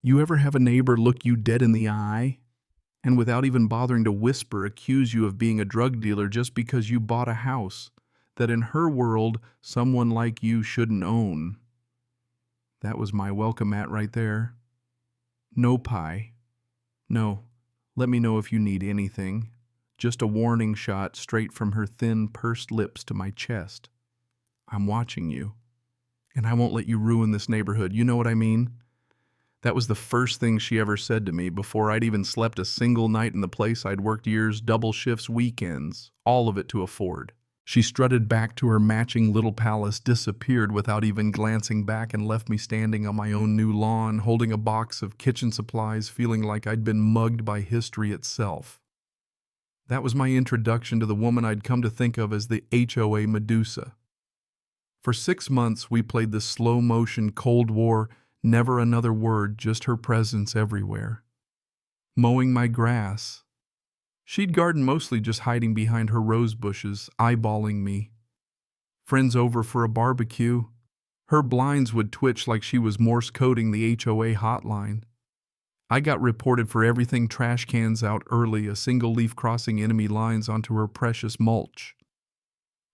You ever have a neighbor look you dead in the eye and without even bothering to whisper accuse you of being a drug dealer just because you bought a house that in her world someone like you shouldn't own? That was my welcome mat right there. No pie. No, let me know if you need anything. Just a warning shot straight from her thin, pursed lips to my chest. I'm watching you, and I won't let you ruin this neighborhood. You know what I mean? That was the first thing she ever said to me before I'd even slept a single night in the place I'd worked years, double shifts, weekends, all of it to afford. She strutted back to her matching little palace, disappeared without even glancing back, and left me standing on my own new lawn, holding a box of kitchen supplies, feeling like I'd been mugged by history itself. That was my introduction to the woman I'd come to think of as the HOA Medusa. For 6 months, we played the slow-motion Cold War, never another word, just her presence everywhere. Mowing my grass. She'd garden mostly just hiding behind her rose bushes, eyeballing me. Friends over for a barbecue. Her blinds would twitch like she was Morse coding the HOA hotline. I got reported for everything, trash cans out early, a single leaf crossing enemy lines onto her precious mulch.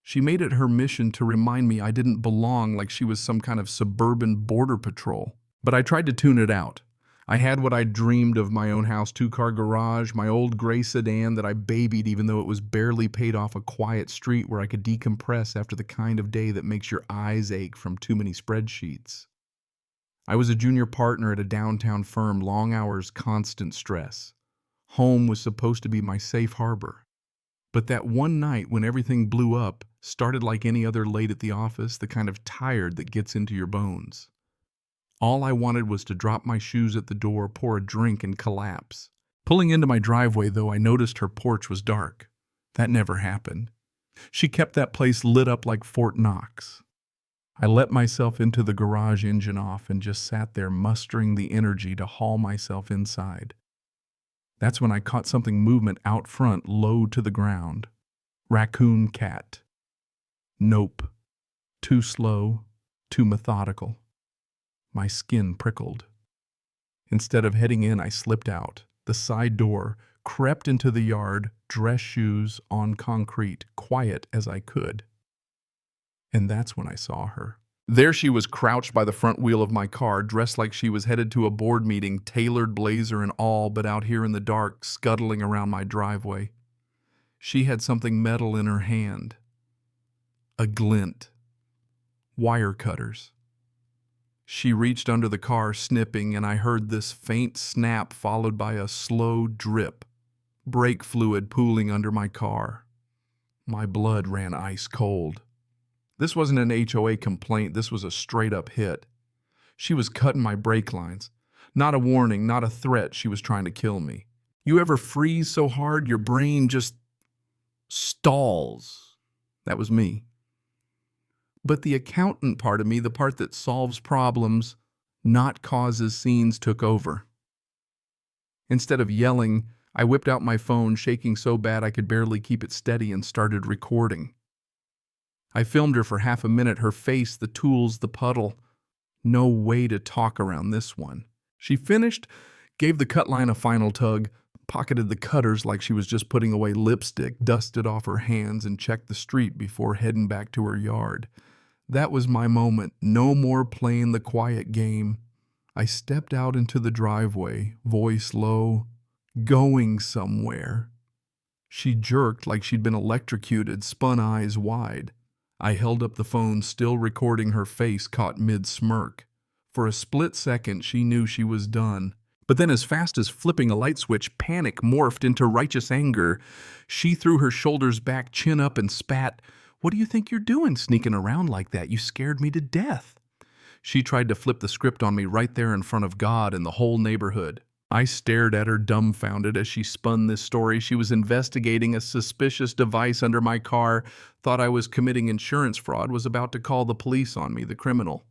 She made it her mission to remind me I didn't belong, like she was some kind of suburban border patrol. But I tried to tune it out. I had what I dreamed of: my own house, 2-car garage, my old gray sedan that I babied even though it was barely paid off, a quiet street where I could decompress after the kind of day that makes your eyes ache from too many spreadsheets. I was a junior partner at a downtown firm, long hours, constant stress. Home was supposed to be my safe harbor. But that one night when everything blew up started like any other late at the office, the kind of tired that gets into your bones. All I wanted was to drop my shoes at the door, pour a drink, and collapse. Pulling into my driveway, though, I noticed her porch was dark. That never happened. She kept that place lit up like Fort Knox. I let myself into the garage, engine off, and just sat there mustering the energy to haul myself inside. That's when I caught something movement out front, low to the ground. Raccoon cat. Nope. Too slow, too methodical. My skin prickled. Instead of heading in, I slipped out the side door, crept into the yard, dress shoes on concrete, quiet as I could. And that's when I saw her. There she was, crouched by the front wheel of my car, dressed like she was headed to a board meeting, tailored blazer and all, but out here in the dark, scuttling around my driveway. She had something metal in her hand. A glint. Wire cutters. She reached under the car, snipping, and I heard this faint snap followed by a slow drip. Brake fluid pooling under my car. My blood ran ice cold. This wasn't an HOA complaint, this was a straight-up hit. She was cutting my brake lines. Not a warning, not a threat, she was trying to kill me. You ever freeze so hard your brain just stalls? That was me. But the accountant part of me, the part that solves problems, not causes scenes, took over. Instead of yelling, I whipped out my phone, shaking so bad I could barely keep it steady, and started recording. I filmed her for half a minute, her face, the tools, the puddle. No way to talk around this one. She finished, gave the cut line a final tug, pocketed the cutters like she was just putting away lipstick, dusted off her hands, and checked the street before heading back to her yard. That was my moment. No more playing the quiet game. I stepped out into the driveway, voice low, going somewhere. She jerked like she'd been electrocuted, spun eyes wide. I held up the phone, still recording her face caught mid-smirk. For a split second, she knew she was done. But then, as fast as flipping a light switch, panic morphed into righteous anger. She threw her shoulders back, chin up, and spat, "What do you think you're doing, sneaking around like that? You scared me to death." She tried to flip the script on me right there in front of God and the whole neighborhood. I stared at her dumbfounded as she spun this story. She was investigating a suspicious device under my car, thought I was committing insurance fraud, was about to call the police on me, the criminal.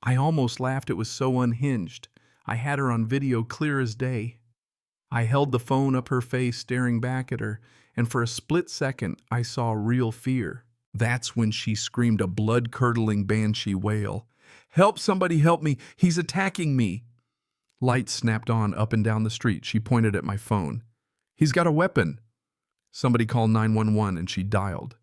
I almost laughed. It was so unhinged. I had her on video, clear as day. I held the phone up her face, staring back at her, and for a split second, I saw real fear. That's when she screamed a blood-curdling banshee wail. "Help, somebody help me! He's attacking me!" Lights snapped on up and down the street. She pointed at my phone. "He's got a weapon." Somebody called 911 and she dialed,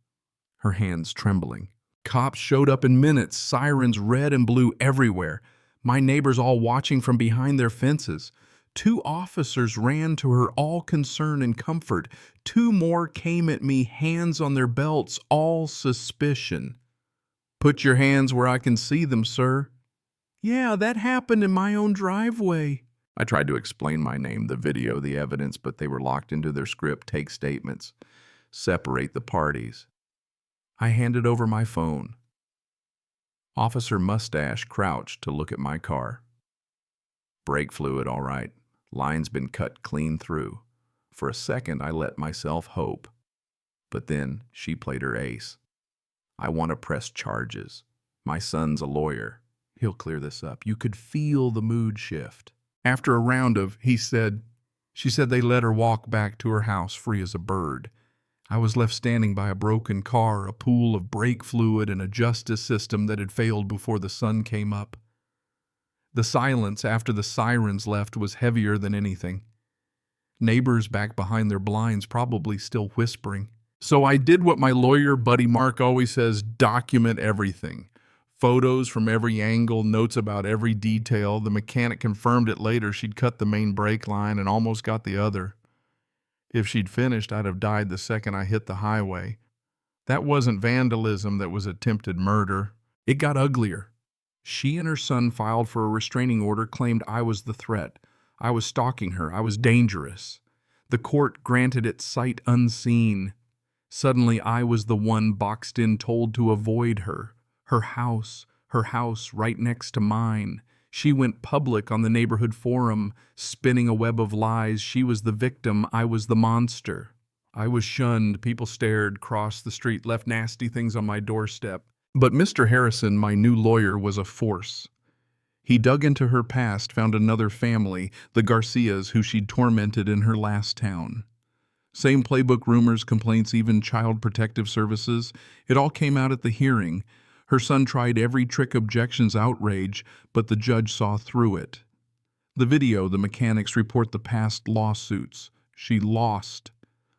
her hands trembling. Cops showed up in minutes, sirens red and blue everywhere. My neighbors all watching from behind their fences. 2 officers ran to her, all concern and comfort. 2 more came at me, hands on their belts, all suspicion. "Put your hands where I can see them, sir." "Yeah, that happened in my own driveway." I tried to explain my name, the video, the evidence, but they were locked into their script, take statements, separate the parties. I handed over my phone. Officer Mustache crouched to look at my car. "Brake fluid, all right. Line's been cut clean through." For a second, I let myself hope. But then she played her ace. "I want to press charges. My son's a lawyer. He'll clear this up." You could feel the mood shift. After a round of, she said they let her walk back to her house free as a bird. I was left standing by a broken car, a pool of brake fluid, and a justice system that had failed before the sun came up. The silence after the sirens left was heavier than anything. Neighbors back behind their blinds probably still whispering. So I did what my lawyer buddy Mark always says: document everything. Photos from every angle, notes about every detail. The mechanic confirmed it later. She'd cut the main brake line and almost got the other. If she'd finished, I'd have died the second I hit the highway. That wasn't vandalism, that was attempted murder. It got uglier. She and her son filed for a restraining order, claimed I was the threat. I was stalking her. I was dangerous. The court granted it sight unseen. Suddenly, I was the one boxed in, told to avoid her. Her house right next to mine. She went public on the neighborhood forum, spinning a web of lies. She was the victim. I was the monster. I was shunned. People stared, crossed the street, left nasty things on my doorstep. But Mr. Harrison, my new lawyer, was a force. He dug into her past, found another family, the Garcias, who she'd tormented in her last town. Same playbook, rumors, complaints, even child protective services. It all came out at the hearing. Her son tried every trick, objections, outrage, but the judge saw through it. The video, the mechanics report the past lawsuits. She lost.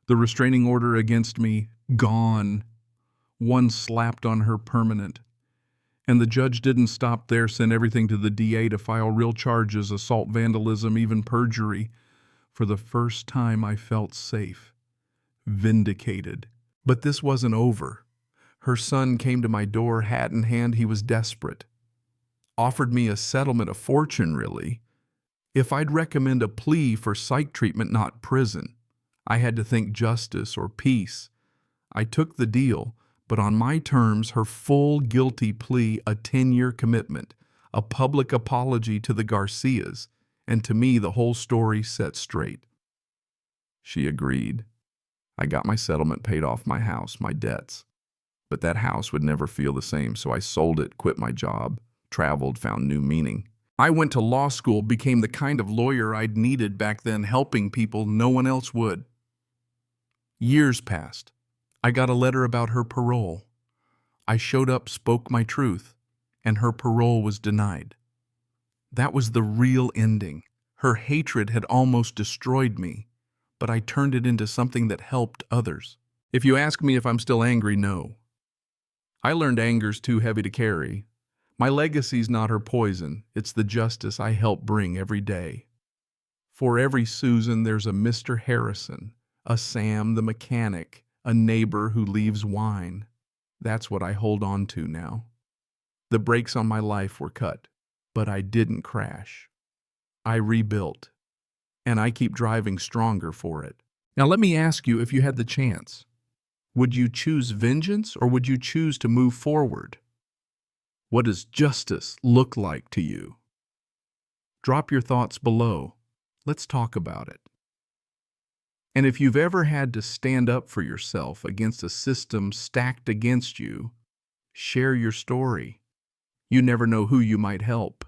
The restraining order against me, gone. One slapped on her, permanent. And the judge didn't stop there, sent everything to the DA to file real charges, assault, vandalism, even perjury. For the first time, I felt safe, vindicated. But this wasn't over. Her son came to my door, hat in hand. He was desperate. Offered me a settlement, a fortune, really, if I'd recommend a plea for psych treatment, not prison. I had to think justice or peace. I took the deal, but on my terms, her full guilty plea, a 10-year commitment, a public apology to the Garcias, and to me the whole story set straight. She agreed. I got my settlement, paid off my house, my debts. But that house would never feel the same, so I sold it, quit my job, traveled, found new meaning. I went to law school, became the kind of lawyer I'd needed back then, helping people no one else would. Years passed. I got a letter about her parole. I showed up, spoke my truth, and her parole was denied. That was the real ending. Her hatred had almost destroyed me, but I turned it into something that helped others. If you ask me if I'm still angry, no. I learned anger's too heavy to carry. My legacy's not her poison. It's the justice I help bring every day. For every Susan, there's a Mr. Harrison, a Sam the mechanic, a neighbor who leaves wine. That's what I hold on to now. The brakes on my life were cut, but I didn't crash. I rebuilt, and I keep driving stronger for it. Now let me ask you, if you had the chance, would you choose vengeance or would you choose to move forward? What does justice look like to you? Drop your thoughts below. Let's talk about it. And if you've ever had to stand up for yourself against a system stacked against you, share your story. You never know who you might help.